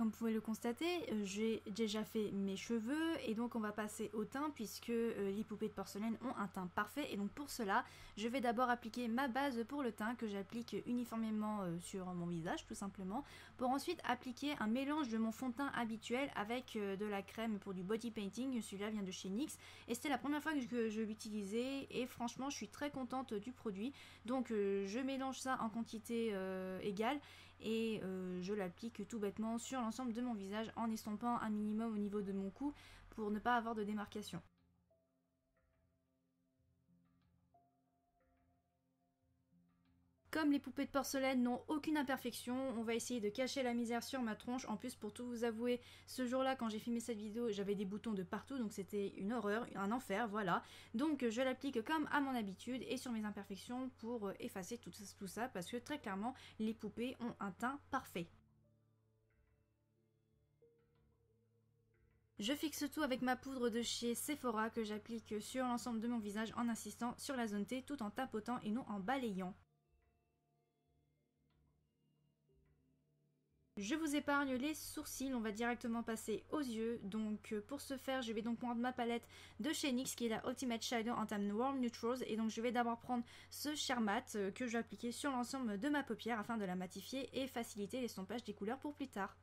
comme vous pouvez le constater, j'ai déjà fait mes cheveux et donc on va passer au teint puisque les poupées de porcelaine ont un teint parfait. Et donc pour cela, je vais d'abord appliquer ma base pour le teint que j'applique uniformément sur mon visage tout simplement, pour ensuite appliquer un mélange de mon fond de teint habituel avec de la crème pour du body painting. Celui-là vient de chez NYX et c'était la première fois que je l'utilisais et franchement je suis très contente du produit. Donc je mélange ça en quantité égale et je l'applique tout bêtement sur l'ensemble de mon visage en estompant un minimum au niveau de mon cou pour ne pas avoir de démarcation. Comme les poupées de porcelaine n'ont aucune imperfection, on va essayer de cacher la misère sur ma tronche. En plus, pour tout vous avouer, ce jour-là, quand j'ai filmé cette vidéo, j'avais des boutons de partout, donc c'était une horreur, un enfer, voilà. Donc je l'applique comme à mon habitude et sur mes imperfections pour effacer tout ça, parce que très clairement, les poupées ont un teint parfait. Je fixe tout avec ma poudre de chez Sephora que j'applique sur l'ensemble de mon visage en insistant sur la zone T tout en tapotant et non en balayant. Je vous épargne les sourcils, on va directement passer aux yeux. Donc pour ce faire, je vais donc prendre ma palette de chez NYX qui est la Ultimate Shadow en teinte Warm Neutrals. Et donc je vais d'abord prendre ce sheer mat que je vais appliquer sur l'ensemble de ma paupière afin de la matifier et faciliter l'estompage des couleurs pour plus tard.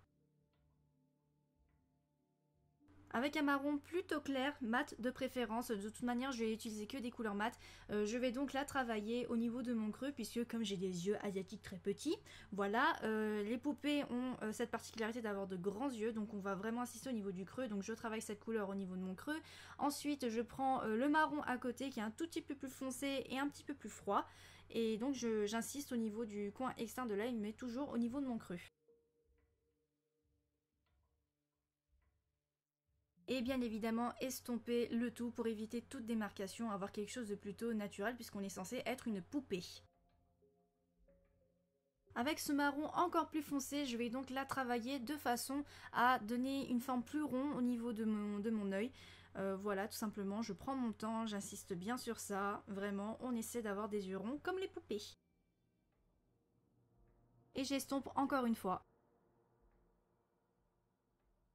Avec un marron plutôt clair, mat de préférence, de toute manière je vais utiliser que des couleurs mat. Je vais donc la travailler au niveau de mon creux puisque comme j'ai des yeux asiatiques très petits, voilà, les poupées ont cette particularité d'avoir de grands yeux, donc on va vraiment insister au niveau du creux, donc je travaille cette couleur au niveau de mon creux. Ensuite je prends le marron à côté qui est un tout petit peu plus foncé et un petit peu plus froid, et donc j'insiste au niveau du coin externe de l'œil mais toujours au niveau de mon creux. Et bien évidemment estomper le tout pour éviter toute démarcation, avoir quelque chose de plutôt naturel puisqu'on est censé être une poupée. Avec ce marron encore plus foncé, je vais donc la travailler de façon à donner une forme plus ronde au niveau de mon œil. Voilà, tout simplement, je prends mon temps, j'insiste bien sur ça. Vraiment, on essaie d'avoir des yeux ronds comme les poupées. Et j'estompe encore une fois.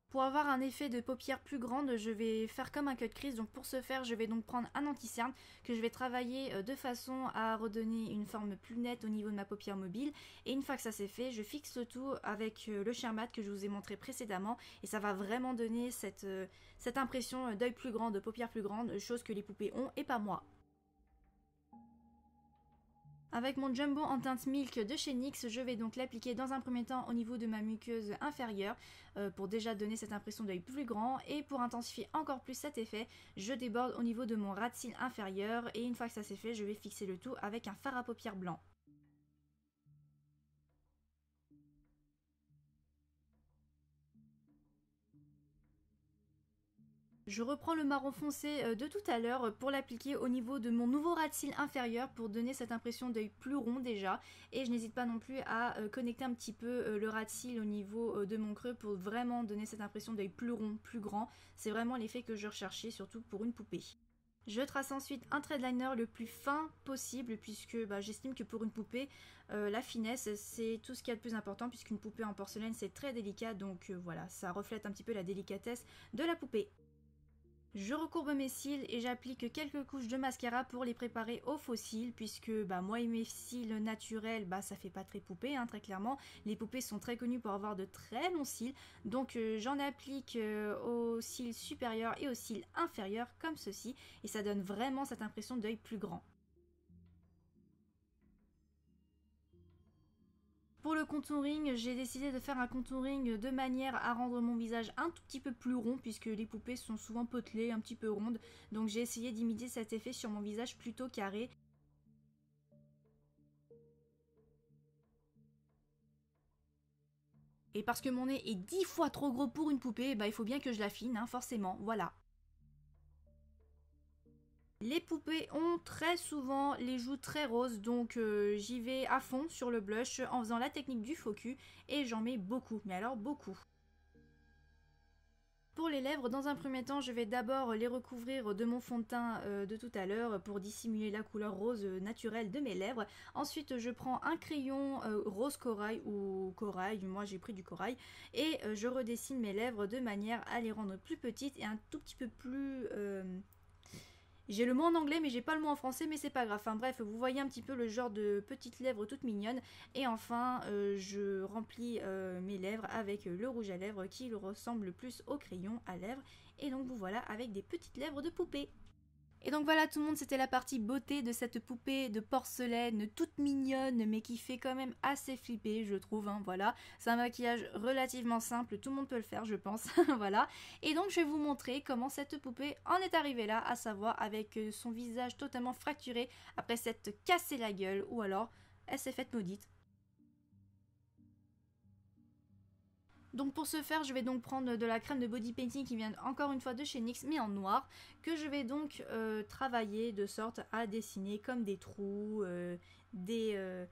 Pour avoir un effet de paupières plus grande, je vais faire comme un cut crease. Donc pour ce faire, je vais donc prendre un anti-cerne que je vais travailler de façon à redonner une forme plus nette au niveau de ma paupière mobile. Et une fois que ça c'est fait, je fixe le tout avec le sheer mat que je vous ai montré précédemment. Et ça va vraiment donner cette impression d'œil plus grand, de paupières plus grandes, chose que les poupées ont et pas moi. Avec mon jumbo en teinte milk de chez NYX, je vais donc l'appliquer dans un premier temps au niveau de ma muqueuse inférieure pour déjà donner cette impression d'œil plus grand, et pour intensifier encore plus cet effet, je déborde au niveau de mon ras de cils inférieur et une fois que ça c'est fait, je vais fixer le tout avec un fard à paupières blanc. Je reprends le marron foncé de tout à l'heure pour l'appliquer au niveau de mon nouveau ras de cils inférieur pour donner cette impression d'œil plus rond déjà. Et je n'hésite pas non plus à connecter un petit peu le ras de cils au niveau de mon creux pour vraiment donner cette impression d'œil plus rond, plus grand. C'est vraiment l'effet que je recherchais, surtout pour une poupée. Je trace ensuite un trait de liner le plus fin possible puisque j'estime que pour une poupée, la finesse c'est tout ce qu'il y a de plus important puisqu'une poupée en porcelaine c'est très délicat, donc voilà, ça reflète un petit peu la délicatesse de la poupée. Je recourbe mes cils et j'applique quelques couches de mascara pour les préparer aux faux cils puisque moi et mes cils naturels, ça fait pas très poupée, hein, très clairement. Les poupées sont très connues pour avoir de très longs cils, donc j'en applique aux cils supérieurs et aux cils inférieurs comme ceci et ça donne vraiment cette impression d'œil plus grand. Pour le contouring, j'ai décidé de faire un contouring de manière à rendre mon visage un tout petit peu plus rond puisque les poupées sont souvent potelées, un petit peu rondes. Donc j'ai essayé d'imiter cet effet sur mon visage plutôt carré. Et parce que mon nez est 10 fois trop gros pour une poupée, il faut bien que je l'affine, hein, forcément, voilà. Les poupées ont très souvent les joues très roses, donc j'y vais à fond sur le blush en faisant la technique du faux cul et j'en mets beaucoup, mais alors beaucoup. pour les lèvres, dans un premier temps, je vais d'abord les recouvrir de mon fond de teint de tout à l'heure pour dissimuler la couleur rose naturelle de mes lèvres. Ensuite, je prends un crayon rose corail ou corail, moi j'ai pris du corail, et je redessine mes lèvres de manière à les rendre plus petites et un tout petit peu plus... J'ai le mot en anglais mais j'ai pas le mot en français, mais c'est pas grave. Enfin bref, vous voyez un petit peu le genre de petites lèvres toutes mignonnes. Et enfin, je remplis mes lèvres avec le rouge à lèvres qui ressemble le plus au crayon à lèvres. Et donc vous voilà avec des petites lèvres de poupée. Et donc voilà tout le monde, c'était la partie beauté de cette poupée de porcelaine toute mignonne mais qui fait quand même assez flipper je trouve, hein, voilà. C'est un maquillage relativement simple, tout le monde peut le faire je pense, voilà. Et donc je vais vous montrer comment cette poupée en est arrivée là, à savoir avec son visage totalement fracturé après s'être cassé la gueule ou alors elle s'est faite maudite. Donc pour ce faire, je vais donc prendre de la crème de body painting qui vient encore une fois de chez NYX mais en noir, que je vais donc travailler de sorte à dessiner comme des trous, des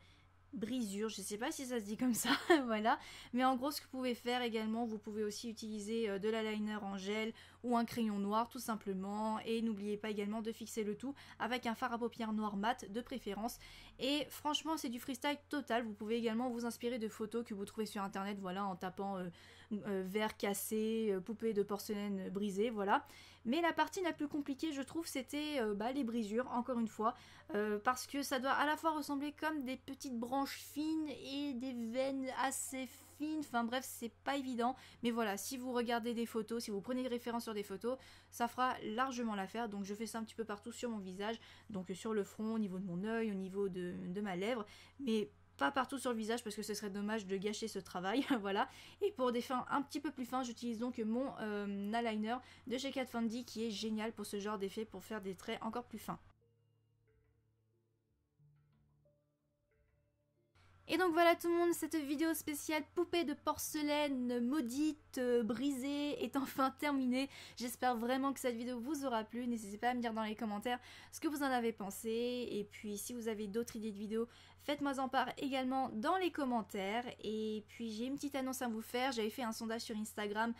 brisure, je sais pas si ça se dit comme ça, voilà. Mais en gros, ce que vous pouvez faire également, vous pouvez aussi utiliser de l'eyeliner en gel ou un crayon noir tout simplement. Et n'oubliez pas également de fixer le tout avec un fard à paupières noir mat de préférence. Et franchement, c'est du freestyle total. Vous pouvez également vous inspirer de photos que vous trouvez sur internet, voilà, en tapant verre cassé, poupée de porcelaine brisée, voilà. Mais la partie la plus compliquée, je trouve, c'était les brisures, encore une fois, parce que ça doit à la fois ressembler comme des petites branches fines et des veines assez fines. Enfin bref, c'est pas évident. Mais voilà, si vous regardez des photos, si vous prenez des références sur des photos, ça fera largement l'affaire. Donc je fais ça un petit peu partout sur mon visage, donc sur le front, au niveau de mon œil, au niveau de ma lèvre, mais pas partout sur le visage parce que ce serait dommage de gâcher ce travail, voilà. Et pour des fins un petit peu plus fins, j'utilise donc mon eyeliner de chez Kat Von D qui est génial pour ce genre d'effet, pour faire des traits encore plus fins. Et donc voilà tout le monde, cette vidéo spéciale poupée de porcelaine maudite, brisée est enfin terminée. J'espère vraiment que cette vidéo vous aura plu. N'hésitez pas à me dire dans les commentaires ce que vous en avez pensé. Et puis si vous avez d'autres idées de vidéos, faites-moi en part également dans les commentaires. Et puis j'ai une petite annonce à vous faire. J'avais fait un sondage sur Instagram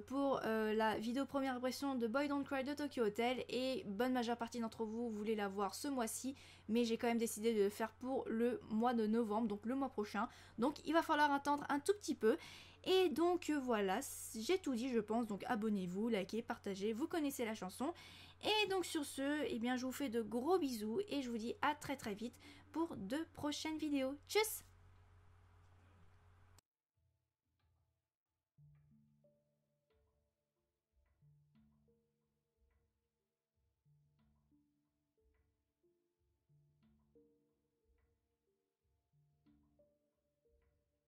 pour la vidéo première impression de Boy Don't Cry de Tokyo Hotel, et bonne majeure partie d'entre vous voulez la voir ce mois-ci, mais j'ai quand même décidé de le faire pour le mois de novembre, donc le mois prochain, donc il va falloir attendre un tout petit peu. Et donc voilà, j'ai tout dit je pense, donc abonnez-vous, likez, partagez, vous connaissez la chanson. Et donc sur ce, eh bien je vous fais de gros bisous et je vous dis à très très vite pour de prochaines vidéos. Tchuss!